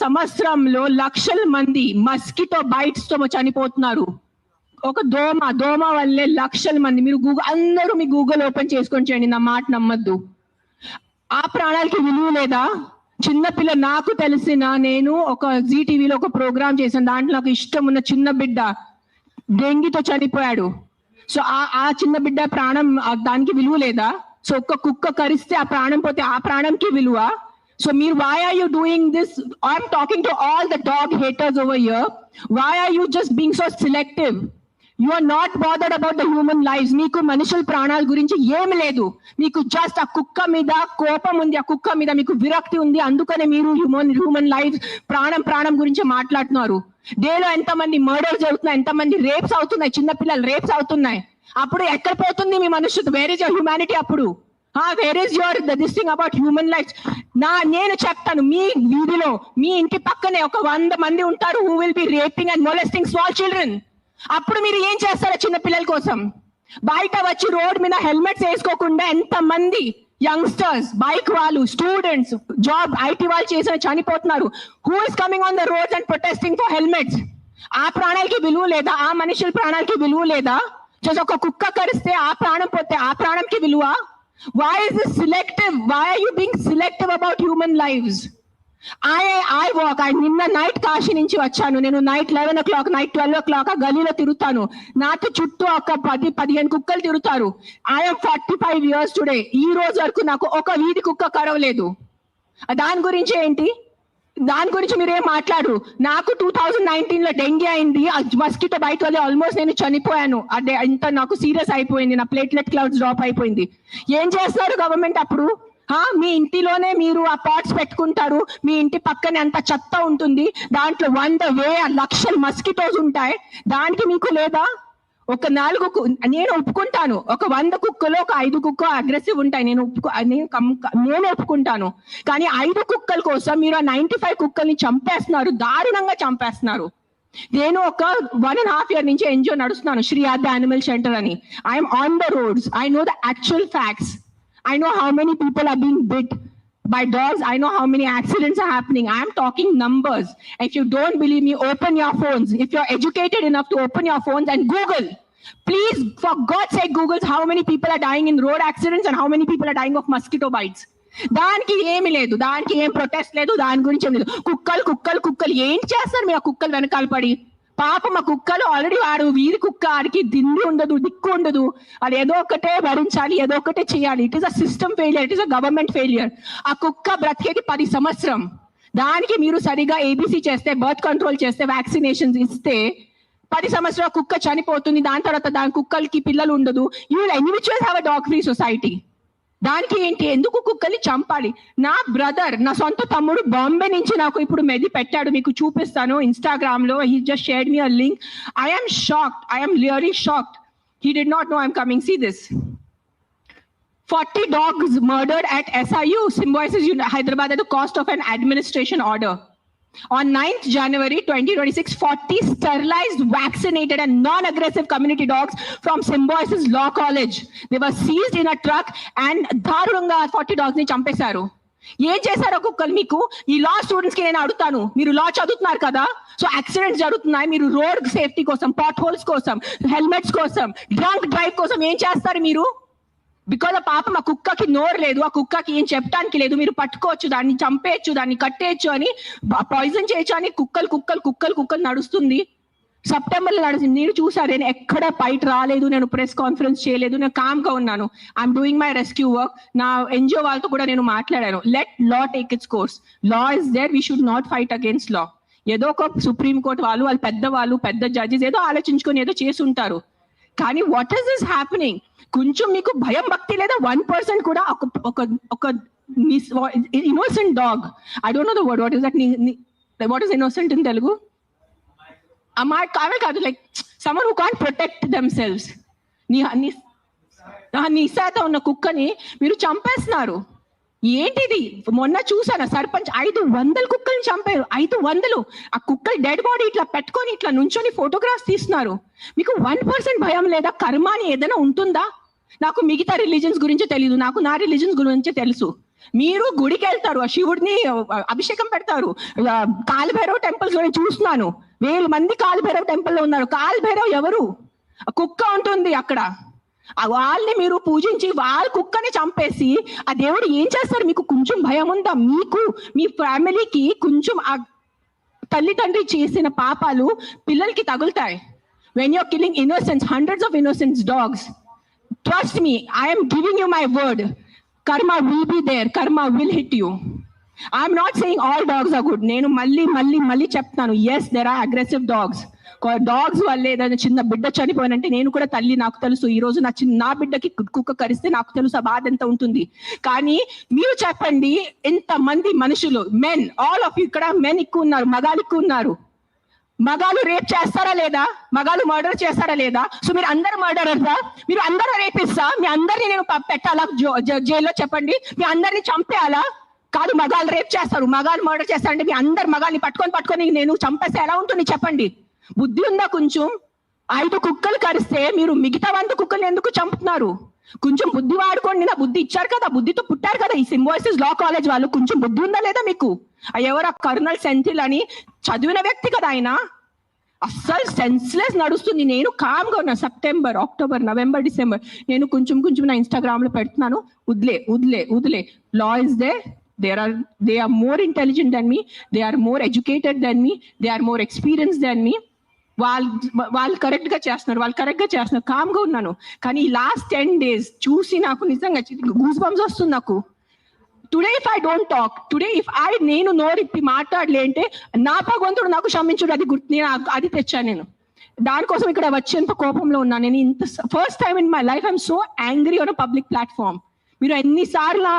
సంవత్సరంలో లక్షల మంది మస్కిటో బైట్స్ తో చనిపోతున్నారు. ఒక దోమ వల్లే లక్షల మంది. మీరు అందరూ మీ గూగుల్ ఓపెన్ చేసుకొని చేయండి, నా మాట నమ్మద్దు. ఆ ప్రాణాలకి విలువ లేదా? చిన్నపిల్ల, నాకు తెలిసిన, నేను ఒక జీ టీవీలో ఒక ప్రోగ్రామ్ చేశాను, దాంట్లో నాకు ఇష్టం ఉన్న చిన్న బిడ్డ డెంగీతో చనిపోయాడు. సో ఆ చిన్న బిడ్డ ప్రాణం, దానికి విలువ లేదా? సో ఒక్క కుక్క కరిస్తే ఆ ప్రాణం పోతే ఆ ప్రాణంకి విలువ? So why are you doing this? I'm talking to all the dog haters over here. Why are you just being so selective? You are not bothered about the human lives. Meeku manishul pranal gurinchi em ledu. Meeku just a kukka mida kopam undi, a kukka mida meeku virakti undi, andukane meeru human lives pranam gurinchi maatladunaru. Day lo enta mandi murders jarugutunnayi, enta mandi rapes avutunnayi, chinna pillalu rapes avutunnayi. Appudu ekkada potundi mee manushyatvam? Where is your humanity appudu? Where is your this thing about human lives? నేను చెప్తాను, మీ వీధిలో మీ ఇంటి పక్కనే ఒక 100 మంది ఉంటారు who will be raping and molesting small children. అప్పుడు మీరు ఏం చేస్తారో చిన్న పిల్లల కోసం? బయట వచ్చి రోడ్ మీద హెల్మెట్స్ వేసుకోకుండా ఎంత మంది యంగ్స్టర్స్, బైక్ వాళ్ళు, స్టూడెంట్స్, జాబ్ ఐటీ వాళ్ళు చేసిన చనిపోతున్నారు. Who is coming on the roads and protesting for helmets? ఆ ప్రాణాలకి విలువ లేదా? ఆ మనుషుల ప్రాణాలకి విలువ లేదా? ఒక కుక్క కరిస్తే ఆ ప్రాణం పోతే ఆ ప్రాణంకి విలువ? Why is this selective? Why are you being selective about human lives? I walk. నిన్న నైట్ కాశీ నుంచి వచ్చాను. నేను నైట్ 11 o'clock, నైట్ 12 o'clock ఆ గలీలో తిరుగుతాను. నాతో చుట్టూ ఒక 10-15 కుక్కలు తిరుగుతారు. I am 45 years today. ఈ రోజు వరకు నాకు ఒక వీధి కుక్క కరవలేదు. దాని గురించి ఏంటి? దాని గురించి మీరేం మాట్లాడరు. నాకు 2019 లో డెంగీ అయింది, మస్కిటో బైట్ వల్ల ఆల్మోస్ట్ నేను చనిపోయాను. అదే ఇంత నాకు సీరియస్ అయిపోయింది, నా ప్లేట్లెట్ క్లౌడ్స్ డ్రాప్ అయిపోయింది. ఏం చేస్తారు గవర్నమెంట్ అప్పుడు? మీ ఇంటిలోనే మీరు ఆ పాట్స్ పెట్టుకుంటారు, మీ ఇంటి పక్కనే అంత చెత్త ఉంటుంది, దాంట్లో 100,000 లక్షల మస్కిటోస్ ఉంటాయి. దానికి మీకు లేదా? ఒక 4 నేను ఒప్పుకుంటాను, ఒక 100 కుక్కలు ఒక 5 కుక్క అగ్రెసివ్ ఉంటాయి, నేను ఒప్పుకుంటాను. కానీ 5 కుక్కల కోసం మీరు ఆ 95 కుక్కల్ని చంపేస్తున్నారు, దారుణంగా చంపేస్తున్నారు. నేను ఒక 1.5 year నుంచి ఎన్జిఓ నడుస్తున్నాను, శ్రీ ఆద్య యానిమల్ షెల్టర్ అని. I'm on the roads. I know the actual facts. I know how many people are being bit by dogs. I know how many accidents are happening. I am talking numbers. If you don't believe me, open your phones. If you're educated enough to open your phones and Google, please, for God's sake, Google how many people are dying in road accidents and how many people are dying of mosquito bites. దానికి ఏమి లేదు, దానికి ఏం protest లేదు, దాని గురించి ఏం లేదు. కుక్కలు ఏం చేస్తారు మీ ఆ కుక్కలు వెనకాల పడి? పాపం ఆ కుక్కలు ఆల్రెడీ వాడు వీధి కుక్క, ఆడికి దిండి ఉండదు, దిక్కు ఉండదు, అది ఏదో ఒకటే భరించాలి, ఏదో ఒకటే చేయాలి. It is a system failure, it is a government failure. ఆ కుక్క బ్రతికేది 10 సంవత్సరం. దానికి మీరు సరిగా ఏబీసీ చేస్తే, బర్త్ కంట్రోల్ చేస్తే, వ్యాక్సినేషన్స్ ఇస్తే 10 సంవత్సరాల కుక్క చనిపోతుంది. దాని తర్వాత దాని కుక్కలకి పిల్లలు ఉండదు. You will individuals have a dog free society. దానికి ఏంటి? ఎందుకు కుక్కల్ని చంపాలి? నా బ్రదర్, నా సొంత తమ్ముడు బాంబే నుంచి నాకు ఇప్పుడు మెది పెట్టాడు, మీకు చూపిస్తాను ఇన్స్టాగ్రామ్ లో. He just shared me a link. I am shocked. I am really shocked. He did not know I'm coming. See this. 40 dogs murdered at SIU Symbiosis Hyderabad at the cost of an administration order. On 9th January 2026, 40 sterilized, vaccinated and non-aggressive community dogs from Symbiosis Law College. They were seized in a truck and దారుణంగా 40 dogs ని చంపేశారు. ఏం చేశారు కుక్కలు మీకు? ఈ లా students కి నేను అడుగుతాను, మీరు లా చదువుతున్నారు కదా, సో యాక్సిడెంట్స్ జరుగుతున్నాయి, మీరు రోడ్ సేఫ్టీ కోసం, పాట్ హోల్స్ కోసం, హెల్మెట్స్ కోసం, డ్రంక్ డ్రైవ్ కోసం ఏం చేస్తారు మీరు? బికాజ్ ఆ పాపం ఆ కుక్కకి నోరు లేదు, ఆ కుక్కకి ఏం చెప్పడానికి లేదు. మీరు పట్టుకోవచ్చు, దాన్ని చంపేయచ్చు, దాన్ని కట్టేయచ్చు, అని పాయిజన్ చేయొచ్చు అని కుక్కలు నడుస్తుంది. సెప్టెంబర్ లో నడుస్తుంది. నేను చూసాను, నేను ఎక్కడ బయట రాలేదు, నేను ప్రెస్ కాన్ఫరెన్స్ చేయలేదు, నేను కామ్ గా ఉన్నాను. I'm doing my rescue work. నా ఎన్జిఓ వాళ్ళతో కూడా నేను మాట్లాడాను. Let law take its course. Law is there, we should not fight against law. ఏదో ఒక సుప్రీం కోర్ట్ వాళ్ళు పెద్ద జడ్జెస్ ఏదో ఆలోచించుకొని ఏదో చేసి ఉంటారు. కానీ వాట్ ఈస్ దిస్ హ్యాపెనింగ్? కొంచెం మీకు భయం భక్తి లేదా? 1% కూడా ఒక innocent dog, I don't know the word, what is that, what is innocent in Telugu? అమ్మాయి కాదు, like someone who can't protect themselves. నిశాత ఉన్న కుక్కని మీరు చంపేస్తున్నారు. ఏంటిది? మొన్న చూసాను, సర్పంచ్ 500 కుక్కల్ని చంపారు. 500. ఆ కుక్కలు డెడ్ బాడీ ఇట్లా పెట్టుకొని ఇట్లా నుంచొని ఫోటోగ్రాఫ్స్ తీస్తున్నారు. మీకు 1% భయం లేదా? కర్మ అని ఏదైనా ఉంటుందా? నాకు మిగతా రిలీజన్స్ గురించి తెలీదు, నాకు నా రిలీజన్స్ గురించి తెలుసు. మీరు గుడికి వెళ్తారు, ఆ శివుడిని అభిషేకం పెడతారు. కాలభైరవ్ టెంపుల్స్ లో నేను చూస్తున్నాను, 1000 మంది కాలభైరవ్ టెంపుల్ లో ఉన్నారు. కాలభైరవ్ ఎవరు? కుక్క ఉంటుంది అక్కడ. వాళ్ళని మీరు పూజించి వాళ్ళ కుక్కని చంపేసి ఆ దేవుడు ఏం చేస్తారు? మీకు కొంచెం భయం ఉందా? మీకు మీ ఫ్యామిలీకి కొంచెం ఆ తల్లి తండ్రి చేసిన పాపాలు పిల్లలకి తగులుతాయి. When you're killing innocents, hundreds of innocent dogs, trust me, I am giving you my word. Karma will be there. Karma will hit you. I'm not saying all dogs are good. నేను మళ్ళీ చెప్తాను, yes, there are aggressive dogs. Dogs వల్లే ఏదైనా చిన్న బిడ్డ చనిపోయినంటే నేను కూడా తల్లి, నాకు తెలుసు. ఈ రోజు నా బిడ్డకి కుక్క కరిస్తే నాకు తెలుసు ఆ బాధ ఎంత ఉంటుంది. కానీ మీరు చెప్పండి, ఇంతమంది మనుషులు, మెన్, ఆల్ ఆఫ్ యూ, ఇక్కడ మెన్ ఎక్కువ ఉన్నారు, మగాలు ఎక్కువ ఉన్నారు. మగాలు రేప్ చేస్తారా లేదా? మగాలు మర్డర్ చేస్తారా లేదా? సో మీరు అందరు మర్డరర్సా? మీరు అందరూ రేపిస్తా? మీ అందరినీ నేను పెట్టాలా జైల్లో? చెప్పండి, మీ అందరినీ చంపేయాలా? కాదు, మగాలు రేప్ చేస్తారు, మగాలు మర్డర్ చేస్తారంటే మీ అందరు మగాల్ని పట్టుకొని నేను చంపేస్తే ఎలా ఉంటుంది చెప్పండి? బుద్ధి ఉందా కొంచెం? 5 కుక్కలు కరిస్తే మీరు మిగతా 100 కుక్కల్ని ఎందుకు చంపుతున్నారు? కొంచెం బుద్ధి వాడుకోండి. నా బుద్ధి ఇచ్చారు కదా, బుద్ధితో పుట్టారు కదా ఈ సింబాయిసిస్ లా కాలేజ్ వాళ్ళు. కొంచెం బుద్ధి ఉందా లేదా మీకు? ఎవరు కర్నల్ సెంథిల్ అని చదివిన వ్యక్తి కదా ఆయన. అస్సలు సెన్స్లెస్ నడుస్తుంది. నేను కామ్గా ఉన్నా. సెప్టెంబర్, అక్టోబర్, నవంబర్, డిసెంబర్ నేను కొంచెం నా ఇన్స్టాగ్రామ్ లో పెడుతున్నాను, వదిలే. Law is they. They are more intelligent than me. They are more educated than me. They are more experienced than me. వాళ్ళు కరెక్ట్ గా చేస్తున్నారు, కామ్ గా ఉన్నాను. కానీ ఈ లాస్ట్ 10 days చూసి నాకు నిజంగా గూస్ బంప్స్ వస్తుంది నాకు. Today if I don't talk, నేను నోరిప్పి మాట్లాడలే అంటే నా భగవంతుడు నాకు క్షమించుడు, అది గుర్తు. నేను అది తెచ్చాను. నేను దానికోసం ఇక్కడ వచ్చేంత కోపంలో ఉన్నాను. నేను ఇంత first time in my life I'm so angry on a public platform. మీరు ఎన్నిసార్లు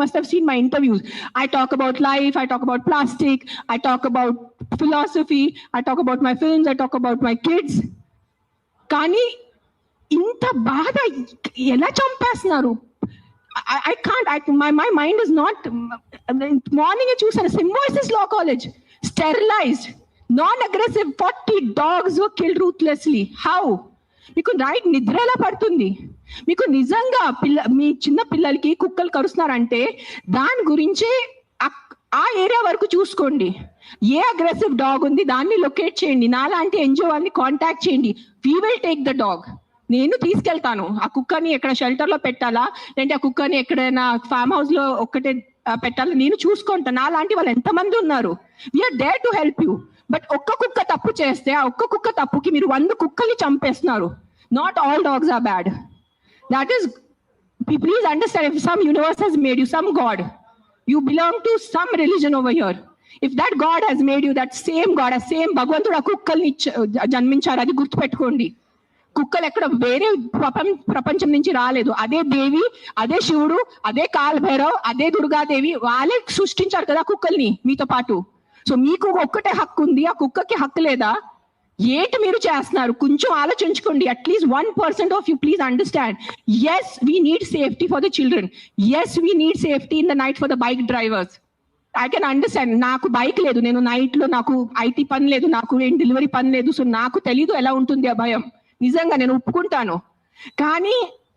must have seen my interviews. I talk about life, I talk about plastic, I talk about philosophy, I talk about my films, I talk about my kids. కానీ ఇంత బాధ ఎలా చంపేస్తున్నారు? I can't, my mind is not. Morning చూసాను, Symbiosis Law College, sterilised, non-aggressive, 40 dogs were killed ruthlessly. How? మీకు night నిద్ర ఎలా పడుతుంది? మీకు నిజంగా మీ చిన్న పిల్లలకి కుక్కలు కరుస్తున్నారంటే దాని గురించి ఆ ఏరియా వరకు చూసుకోండి. ఏ అగ్రెసివ్ డాగ్ ఉంది దాన్ని లొకేట్ చేయండి. నాలాంటి ఎన్జిఓ వాళ్ళని కాంటాక్ట్ చేయండి. We will take the dog. నేను తీసుకెళ్తాను. ఆ కుక్కని ఎక్కడ షెల్టర్ లో పెట్టాలా, లేదంటే ఆ కుక్కని ఎక్కడైనా ఫామ్ హౌస్ లో ఒక్కటే పెట్టాలా, నేను చూసుకుంటాను. నాలాంటి వాళ్ళు ఎంతమంది ఉన్నారు. We are there to help you. But ఒక్క కుక్క తప్పు చేస్తే ఆ ఒక్క కుక్క తప్పుకి మీరు 100 కుక్కల్ని చంపేస్తున్నారు. Not all dogs are bad. That is, please understand, if some universe has made you, some God, you belong to some religion over here. If that God has made you, that same God, a same భగవంతుడు ఆ కుక్కల్ని జన్మించారు, అది గుర్తుపెట్టుకోండి. కుక్కలు ఎక్కడ వేరే ప్రపంచం నుంచి రాలేదు. అదే దేవి, అదే శివుడు, అదే కాలభైరవ్, అదే దుర్గాదేవి, వాళ్ళే సృష్టించారు కదా కుక్కల్ని మీతో పాటు. సో మీకు ఒక్కటే హక్కు ఉంది, ఆ కుక్కకి హక్కు లేదా? ఏంటి మీరు చేస్తున్నారు? కొంచెం ఆలోచించుకోండి. At least 1% of you please understand. Yes, we need safety for the children. Yes, we need safety in the night for the bike drivers. I can understand. నాకు బైక్ లేదు, నేను నైట్ లో, నాకు ఐటీ పని లేదు, నాకు ఏం డెలివరీ పని లేదు. సో నాకు తెలీదు ఎలా ఉంటుంది ఆ భయం. నిజంగా నేను ఒప్పుకుంటాను. కానీ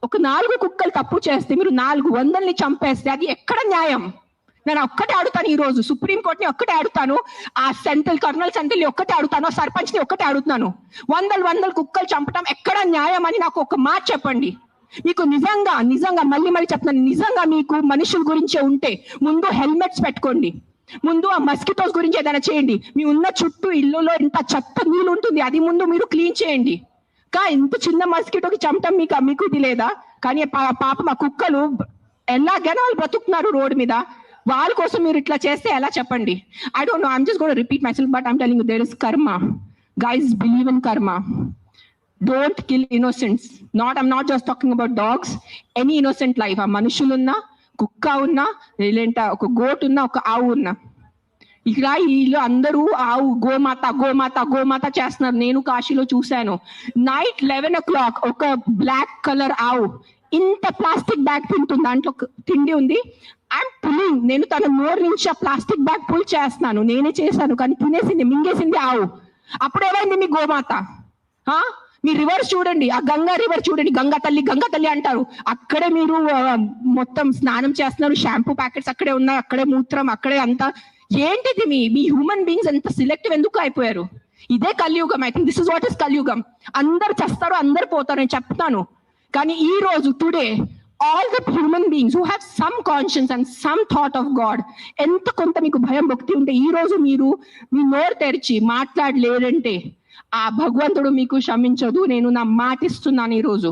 ఒక 4 కుక్కలు తప్పు చేస్తే మీరు 400ని చంపేస్తే అది ఎక్కడ న్యాయం? నేను ఒక్కటే అడుగుతాను, ఈ రోజు సుప్రీం కోర్టుని ఒక్కటే అడుగుతాను, ఆ కర్నల్ సెంట్రల్ ఒక్కటే అడుగుతాను, సర్పంచ్ ని ఒక్కటే అడుగుతాను. 100 కుక్కలు చంపడం ఎక్కడ న్యాయం అని నాకు ఒక మాట చెప్పండి. మీకు నిజంగా మళ్ళీ చెప్తున్నాను, నిజంగా మీకు మనుషుల గురించే ఉంటే ముందు హెల్మెట్స్ పెట్టుకోండి. ముందు ఆ మస్కిటోస్ గురించి ఏదైనా చేయండి. మీ ఉన్న చుట్టూ ఇల్లులో ఇంత చెత్త నీళ్ళు ఉంటుంది, అది ముందు మీరు క్లీన్ చేయండి. ఇంత చిన్న మస్కిటోకి చంపడం మీకు ఇది లేదా? కానీ పాప మా కుక్కలు ఎలాగైనా వాళ్ళు బ్రతుకుతున్నారు రోడ్డు మీద. వాళ్ళ కోసం మీరు ఇట్లా చేస్తే ఎలా చెప్పండి? I don't know, I'm just going to repeat myself, but I'm telling you, there is karma. Guys, believe in karma. Don't kill innocents. I'm not just talking about dogs. Any innocent life. ఆ మనుషులున్నా, కుక్క ఉన్నా, లేదంటే ఒక goat ఉన్నా, ఒక ఆవు ఉన్నా, ఇక్కడ వీళ్ళు అందరూ ఆవు గోమాత చేస్తున్నారు. నేను కాశీలో చూశాను. నైట్ 11 o'clock ఒక బ్లాక్ కలర్ ఆవు ఇంత ప్లాస్టిక్ బ్యాగ్ తింటుంది, దాంట్లో తిండి ఉంది. ఐఎమ్ పుల్లింగ్, నేను తన నోరు నుంచి ఆ ప్లాస్టిక్ బ్యాగ్ పుల్ చేస్తున్నాను. నేనే చేశాను, కానీ తినేసింది, మింగేసింది ఆవు. అప్పుడు ఏమైంది మీ గోమాత? మీ రివర్స్ చూడండి, ఆ గంగా రివర్ చూడండి, గంగా తల్లి అంటారు. అక్కడే మీరు మొత్తం స్నానం చేస్తున్నారు, షాంపూ ప్యాకెట్స్ అక్కడే ఉన్నాయి, అక్కడే మూత్రం, అక్కడే అంతా. ఏంటిది మీ హ్యూమన్ బీయింగ్స్ ఎంత సిలెక్టివ్ ఎందుకు అయిపోయారు? ఇదే కలియుగం. I think this is what is కలియుగం. అందరు చేస్తారు, అందరు పోతారు, నేను చెప్తాను. కానీ ఈ రోజు today all the human beings who have some conscience and some thought of God, ఎంత కొంత మీకు భయం భక్తి ఉంటే ఈ రోజు మీరు మీ నోరు తెరిచి మాట్లాడలేరంటే ఆ భగవంతుడు మీకు క్షమించదు. నేను నా మాట ఇస్తున్నాను ఈ రోజు.